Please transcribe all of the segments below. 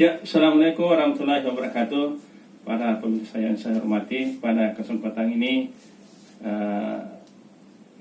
Ya, Assalamualaikum warahmatullahi wabarakatuh. Para pemirsa yang saya hormati, pada kesempatan ini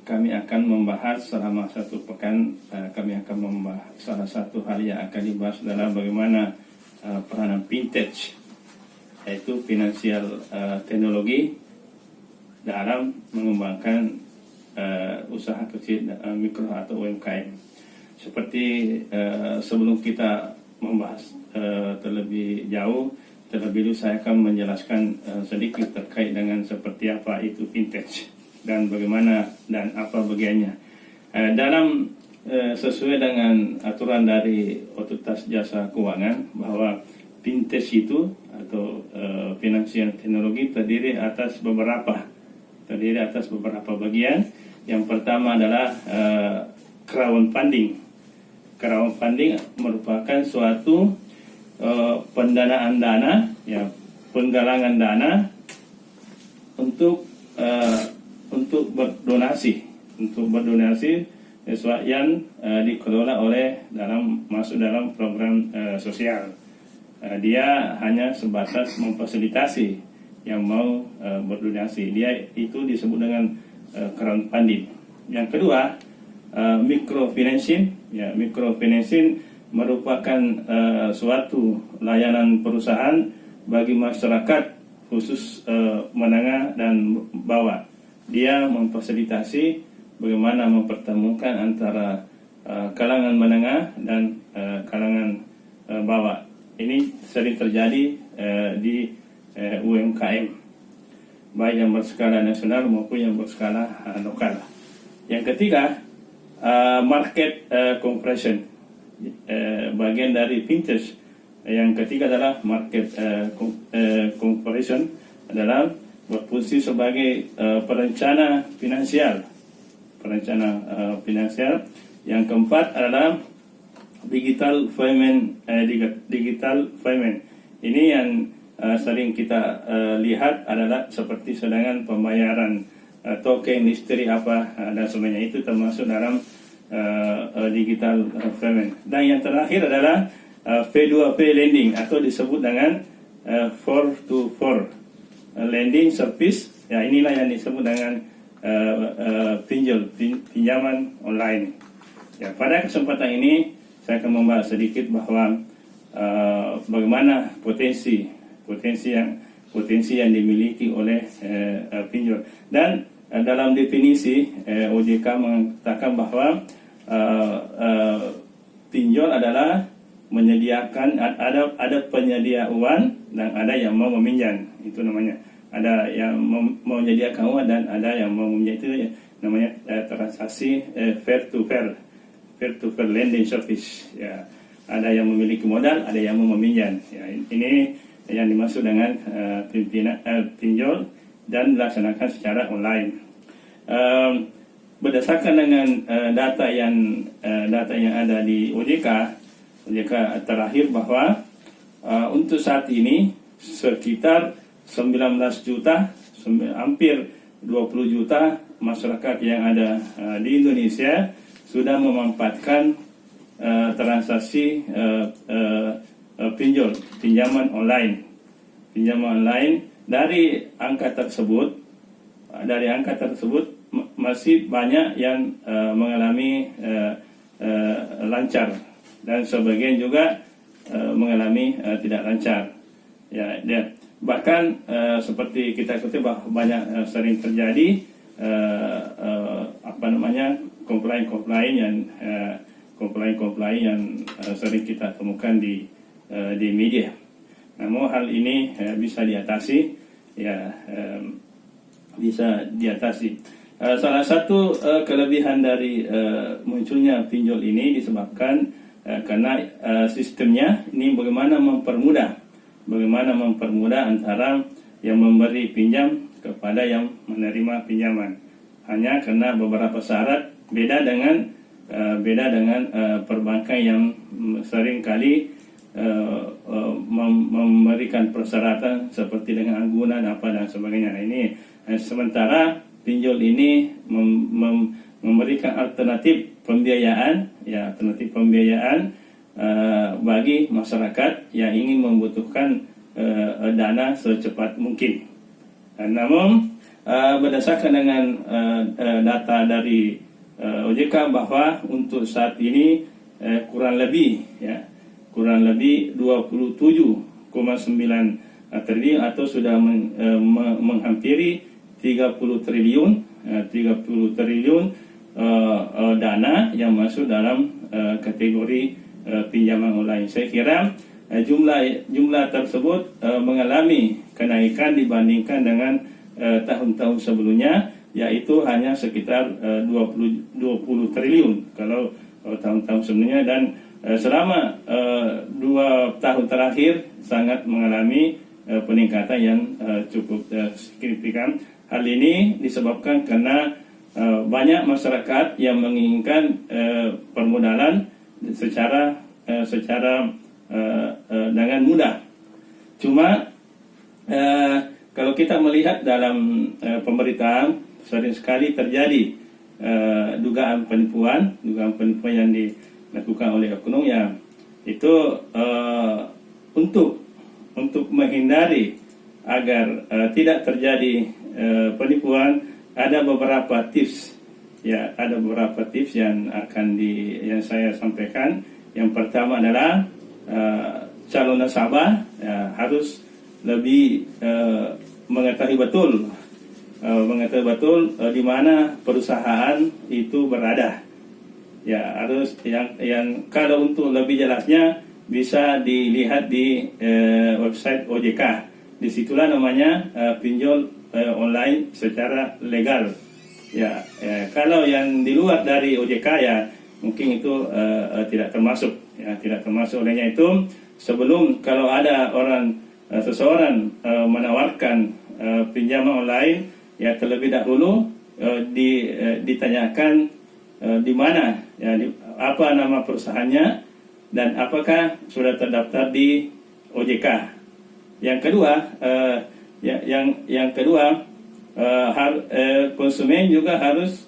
kami akan membahas selama satu pekan, kami akan membahas salah satu hal yang akan dibahas adalah bagaimana peranan vintage, yaitu finansial teknologi dalam mengembangkan usaha kecil mikro atau UMKM. Seperti sebelum kita membahas terlebih jauh, terlebih dulu saya akan menjelaskan sedikit terkait dengan seperti apa itu vintage dan bagaimana dan apa bagiannya. Dalam sesuai dengan aturan dari Otoritas Jasa Keuangan bahwa vintage itu atau finansial teknologi terdiri atas beberapa bagian. Yang pertama adalah crowdfunding. Crowdfunding merupakan suatu pendanaan dana, ya, penggalangan dana untuk berdonasi, sesuatu yang dikelola oleh masuk dalam program sosial. Dia hanya sebatas memfasilitasi yang mau berdonasi. Dia itu disebut dengan crowdfunding. Yang kedua, microfinancing. Ya, microfinancing merupakan suatu layanan perusahaan bagi masyarakat khusus menengah dan bawah. Dia memfasilitasi bagaimana mempertemukan antara kalangan menengah dan kalangan bawah. Ini sering terjadi di UMKM, baik yang berskala nasional maupun yang berskala lokal. Yang ketiga, market compression, bagian dari vintage. Yang ketiga adalah market compression, adalah berfungsi sebagai perencana finansial. Yang keempat adalah digital payment. Ini yang sering kita lihat adalah seperti sedangkan pembayaran token listrik dan sebagainya, itu termasuk dalam digital payment. Dan yang terakhir adalah P2P lending atau disebut dengan 4-to-4 lending service. Ya, inilah yang disebut dengan pinjaman online. Ya, pada kesempatan ini saya akan membahas sedikit bahwa bagaimana potensi yang dimiliki oleh pinjol. Dan dalam definisi OJK mengatakan bahwa pinjol adalah menyediakan, ada penyedia uang dan ada yang mau meminjam, itu namanya. Ada yang mau menyediakan uang dan ada yang mau meminjam, itu namanya transaksi fair to fair lending service. Ya, ada yang memiliki modal, ada yang mau meminjam. Ya, ini yang dimaksud dengan pinjol dan dilaksanakan secara online. Berdasarkan dengan data yang ada di OJK terakhir bahwa untuk saat ini sekitar 19 juta, hampir 20 juta masyarakat yang ada di Indonesia sudah memanfaatkan transaksi pinjaman online. Dari angka tersebut masih banyak yang mengalami lancar dan sebagian juga mengalami tidak lancar. Ya, bahkan seperti kita ketahui bahwa banyak sering terjadi komplain yang sering kita temukan di media. Namun hal ini bisa diatasi, salah satu kelebihan dari munculnya pinjol ini disebabkan karena sistemnya ini bagaimana mempermudah antara yang memberi pinjam kepada yang menerima pinjaman. Hanya karena beberapa syarat beda dengan perbankan yang sering kali memberikan persyaratan seperti dengan anggunan dan sebagainya. Ini sementara pinjol ini memberikan alternatif pembiayaan bagi masyarakat yang ingin membutuhkan dana secepat mungkin. Namun berdasarkan dengan data dari OJK bahwa untuk saat ini kurang lebih 27,9 triliun atau sudah menghampiri 30 triliun dana yang masuk dalam kategori pinjaman online. Saya kira jumlah tersebut mengalami kenaikan dibandingkan dengan tahun-tahun sebelumnya, yaitu hanya sekitar 20 triliun kalau tahun-tahun sebelumnya, dan selama 2 tahun terakhir sangat mengalami peningkatan yang cukup signifikan. Hal ini disebabkan karena banyak masyarakat yang menginginkan permodalan secara dengan mudah. Cuma kalau kita melihat dalam pemberitaan, sering sekali terjadi dugaan penipuan yang dilakukan oleh oknum yang itu untuk menghindari agar tidak terjadi penipuan. Ada beberapa tips yang yang saya sampaikan. Yang pertama adalah calon nasabah harus lebih mengetahui betul di mana perusahaan itu berada. Ya, harus yang kalau untuk lebih jelasnya bisa dilihat di website OJK. Disitulah namanya pinjol online secara legal. Kalau yang di luar dari OJK ya mungkin itu tidak termasuk. Olehnya itu, sebelum kalau ada seseorang menawarkan pinjaman online, ya terlebih dahulu ditanyakan di mana, apa nama perusahaannya dan apakah sudah terdaftar di OJK. Yang kedua, konsumen juga harus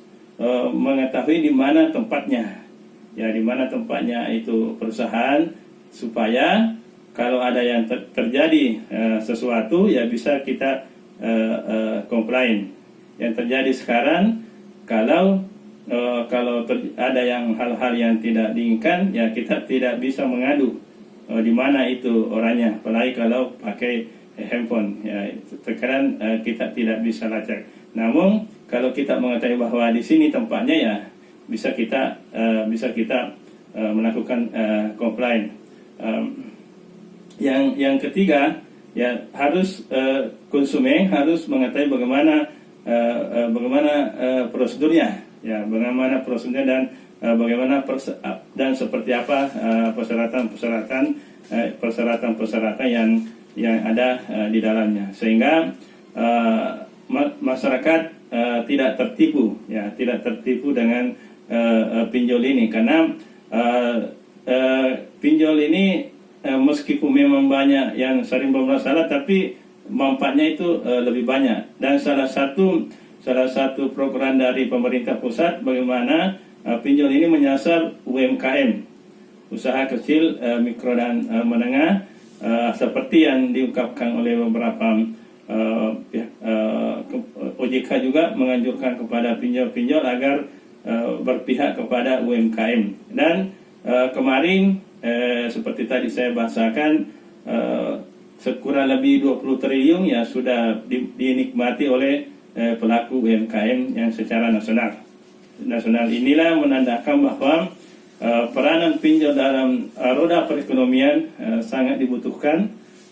mengetahui di mana tempatnya, di mana tempatnya itu perusahaan, supaya kalau ada yang terjadi sesuatu ya bisa kita komplain. Yang terjadi sekarang, kalau ada yang hal-hal yang tidak diinginkan, ya kita tidak bisa mengadu di mana itu orangnya, apalagi kalau pakai handphone. Terkadang kita tidak bisa lacak. Namun kalau kita mengetahui bahwa di sini tempatnya, ya bisa kita melakukan komplain. Yang ketiga, ya harus konsumen harus mengetahui bagaimana prosedurnya, dan bagaimana dan seperti apa persyaratan yang ada di dalamnya, sehingga masyarakat tidak tertipu dengan pinjol ini, karena pinjol ini meskipun memang banyak yang sering bermasalah, tapi manfaatnya itu lebih banyak. Dan salah satu program dari pemerintah pusat bagaimana pinjol ini menyasar UMKM, usaha kecil, mikro dan menengah, seperti yang diungkapkan oleh beberapa OJK juga menganjurkan kepada pinjol-pinjol agar berpihak kepada UMKM. Dan kemarin seperti tadi saya bahasakan, sekurang lebih 20 triliun ya sudah dinikmati oleh pelaku UMKM yang secara nasional. Inilah menandakan bahwa peranan pinjol dalam roda perekonomian sangat dibutuhkan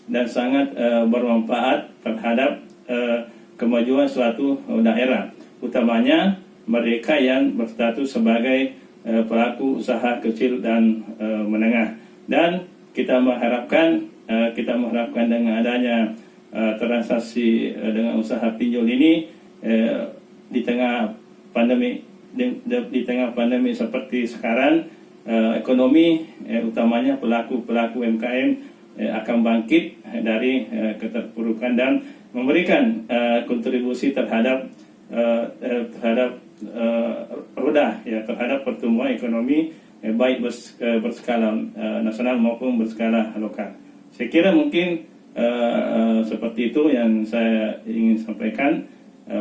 dan sangat bermanfaat terhadap kemajuan suatu daerah, utamanya mereka yang berstatus sebagai pelaku usaha kecil dan menengah. Dan kita mengharapkan dengan adanya transaksi dengan usaha pinjol ini di tengah pandemi seperti sekarang, ekonomi utamanya pelaku UMKM akan bangkit dari keterpurukan dan memberikan kontribusi terhadap roda, terhadap pertumbuhan ekonomi baik berskala nasional maupun berskala lokal. Saya kira mungkin seperti itu yang saya ingin sampaikan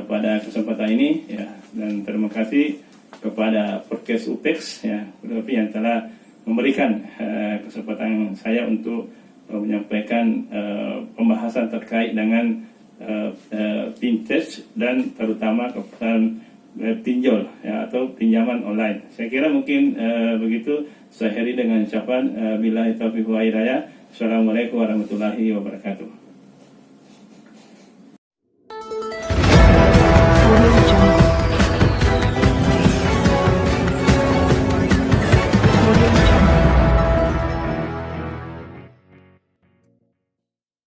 pada kesempatan ini, ya. Dan terima kasih kepada podcast UPEX, ya, yang telah memberikan kesempatan saya untuk menyampaikan pembahasan terkait dengan fintech dan terutama kepada pinjol, ya, atau pinjaman online. Saya kira mungkin begitu. Saya akhiri dengan ucapan billahi taufiq wa hidayah. Assalamualaikum warahmatullahi wabarakatuh.